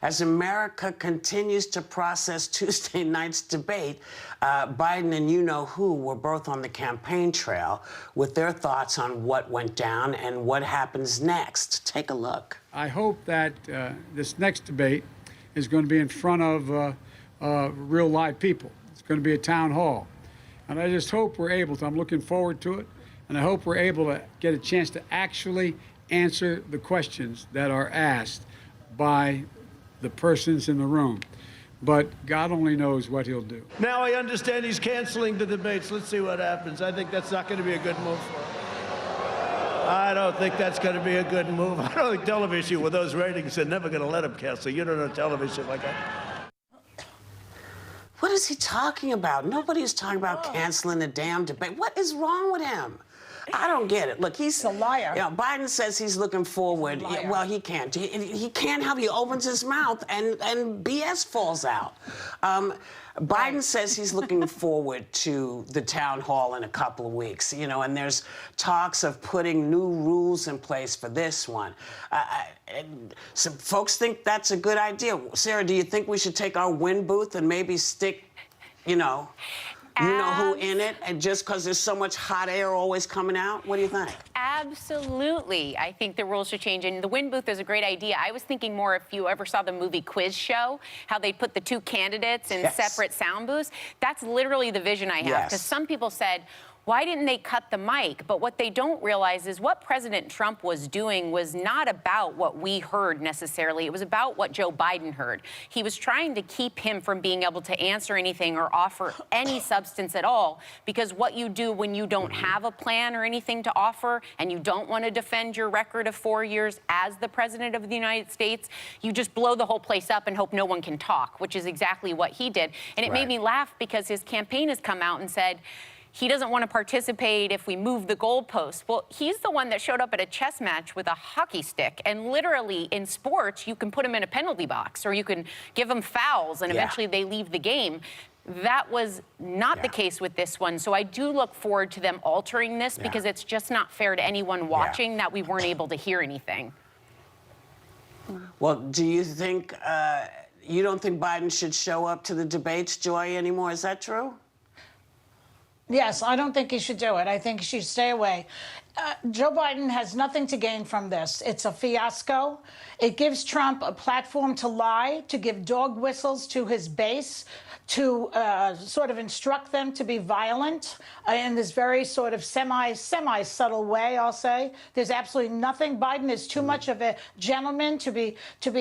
As America continues to process Tuesday night's debate, Biden and you-know-who were both on the campaign trail with their thoughts on what went down and what happens next. Take a look. I hope that this next debate is going to be in front of real live people. It's going to be a town hall. And I just hope we're able to, I'm looking forward to it, and I hope we're able to get a chance to actually answer the questions that are asked by the persons in the room. But God only knows what he'll do. Now I understand he's canceling the debates. Let's see what happens. I think that's not going to be a good move for him. I don't think that's going to be a good move. I don't think television with those ratings are never going to let him cancel. You don't know television like that. What is he talking about? Nobody is talking about canceling the damn debate. What is wrong with him? I don't get it. Look, he's a liar. You know, Biden says he's looking forward. Yeah, well, he can't. He can't help. He opens his mouth and BS falls out. Biden says he's looking forward to the town hall in a couple of weeks, you know, and there's talks of putting new rules in place for this one. Some folks think that's a good idea. Sarah, do you think we should take our win booth and maybe stick, you know who in it, and just because there's so much hot air always coming out? What do you think? Absolutely. I think the rules should change, and the win booth is a great idea. I was thinking more if you ever saw the movie Quiz Show, how they put the two candidates in separate sound booths. That's literally the vision I have, because some people said, why didn't they cut the mic? But what they don't realize is what President Trump was doing was not about what we heard necessarily. It was about what Joe Biden heard. He was trying to keep him from being able to answer anything or offer any substance at all, because what you do when you don't have a plan or anything to offer and you don't want to defend your record of 4 years as the president of the United States, you just blow the whole place up and hope no one can talk, which is exactly what he did. And it made me laugh because his campaign has come out and said, he doesn't want to participate if we move the goalpost. Well, he's the one that showed up at a chess match with a hockey stick. And literally, in sports, you can put him in a penalty box, or you can give him fouls, and eventually they leave the game. That was not the case with this one. So I do look forward to them altering this, because it's just not fair to anyone watching that we weren't able to hear anything. Well, do you think, you don't think Biden should show up to the debates, Joy, anymore? Is that true? Yes, I don't think he should do it. I think he should stay away. Joe Biden has nothing to gain from this. It's a fiasco. It gives Trump a platform to lie, to give dog whistles to his base, to sort of instruct them to be violent in this very sort of semi-subtle way, I'll say. There's absolutely nothing. Biden is too much of a gentleman to be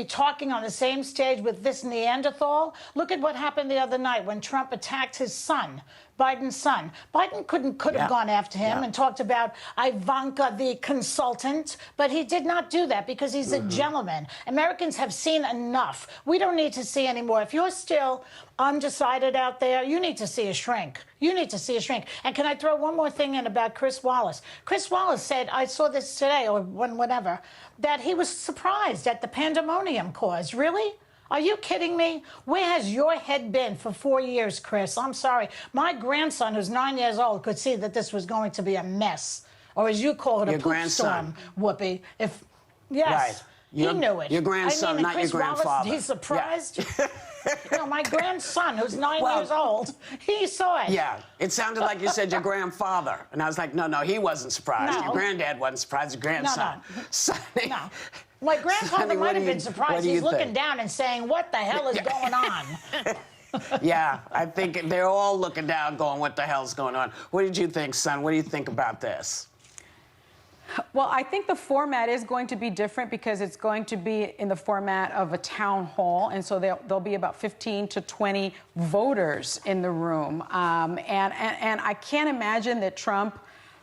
talking on the same stage with this Neanderthal. Look at what happened the other night when Trump attacked his son, Biden's son. Biden could have gone after him and talked about Ivanka, the consultant, but he did not do that because he's a gentleman. Americans have seen enough. We don't need to see anymore. If you're still undecided out there, you need to see a shrink. You need to see a shrink. And can I throw one more thing in about Chris Wallace? Chris Wallace said, I saw this today or whenever, that he was surprised at the pandemonium caused. Really? Are you kidding me? Where has your head been for 4 years, Chris? I'm sorry. My grandson, who's 9 years old, could see that this was going to be a mess. Or as you call it, a poop storm, Whoopi. Yes, he knew it. Your grandson, not Chris your grandfather. Wallace, he's surprised. No, my grandson, who's 9 years old, he saw it. Yeah, it sounded like you said your grandfather. And I was like, no, he wasn't surprised. No. Your granddad wasn't surprised, your grandson. No. My grandfather might have been surprised. He's looking down and saying, what the hell is going on? Yeah, I think they're all looking down going, what the hell's going on? What did you think, son? What do you think about this? Well, I think the format is going to be different because it's going to be in the format of a town hall. And so there'll be about 15 to 20 voters in the room. And I can't imagine that Trump,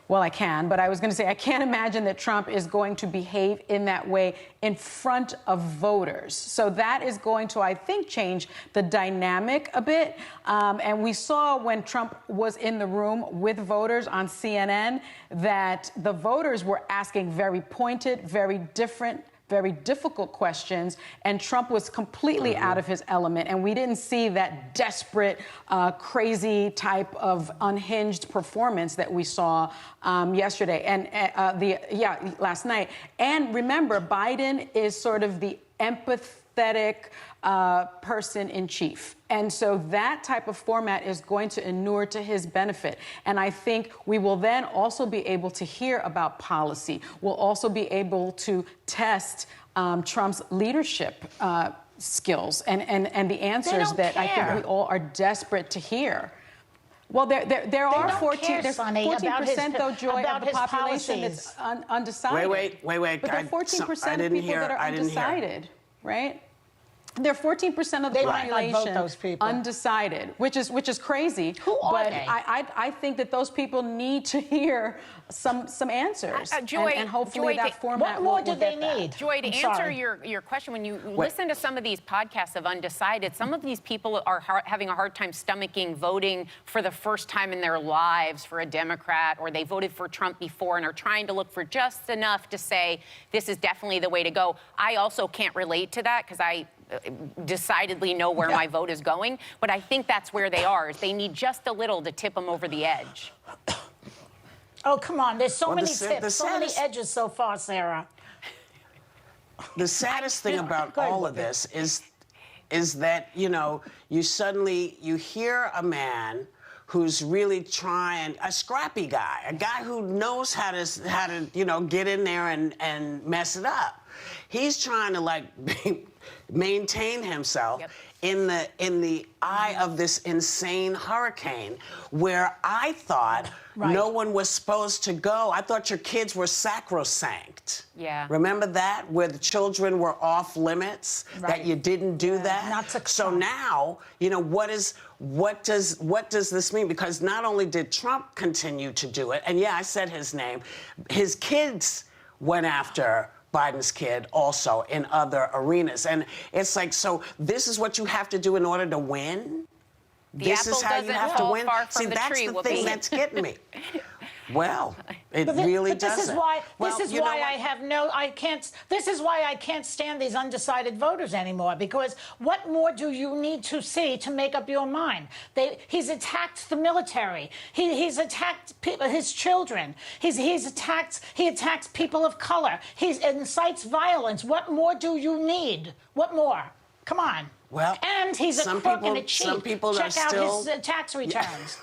well, I can, but I was going to say I can't imagine that Trump is going to behave in that way in front of voters. So that is going to, I think, change the dynamic a bit. And we saw when Trump was in the room with voters on CNN that the voters were asking very pointed, very different, very difficult questions, and Trump was completely out of his element, and we didn't see that desperate, crazy type of unhinged performance that we saw yesterday and last night. And remember, Biden is sort of the pathetic person in chief. And so that type of format is going to inure to his benefit. And I think we will then also be able to hear about policy. We'll also be able to test Trump's leadership skills and the answers don't that I care. think we all are desperate to hear. Well, there are don't 14, care, there's Sonny, about 14% though, Joy, about of the his population that's policies. undecided. Wait. But there are 14% of people that are undecided, right? There are 14% of the They might not vote population those people. undecided, which is crazy. Who are but they? I think that those people need to hear some answers. Joy, and hopefully Joy, that format What more will do they get that. need? Joy, to I'm answer sorry. your question, when you listen to some of these podcasts of undecided, some of these people are having a hard time stomaching voting for the first time in their lives for a Democrat, or they voted for Trump before and are trying to look for just enough to say this is definitely the way to go. I also can't relate to that because I decidedly know where my vote is going, but I think that's where they are. Is they need just a little to tip them over the edge. Oh, come on. There's so Well, many the tips, so many saddest- edges so far, Sarah. The saddest thing about Go ahead, all of Whoopi. this is that, you know, you hear a man who's really trying, a scrappy guy, a guy who knows how to you know, get in there and mess it up. He's trying to like maintain himself in the eye of this insane hurricane where I thought no one was supposed to go. I thought your kids were sacrosanct. Yeah. Remember that? Where the children were off limits, that you didn't do that? not to So Trump. now, you know, what does this mean? Because not only did Trump continue to do it, and yeah, I said his name, his kids went after Biden's kid also in other arenas. And it's like, so this is what you have to do in order to win? This is apple how you doesn't have to fall win? far from See, the that's tree, the thing Whoopi. that's getting me. Well, it really But this doesn't. is why Well, this is you know why what? this is why I can't stand these undecided voters anymore, because what more do you need to see to make up your mind? He's attacked the military. He's attacked his children. He attacks people of color. He incites violence. What more do you need? What more? Come on. Well, and he's a some crook people- and a cheat. some people are Check out still- his tax returns.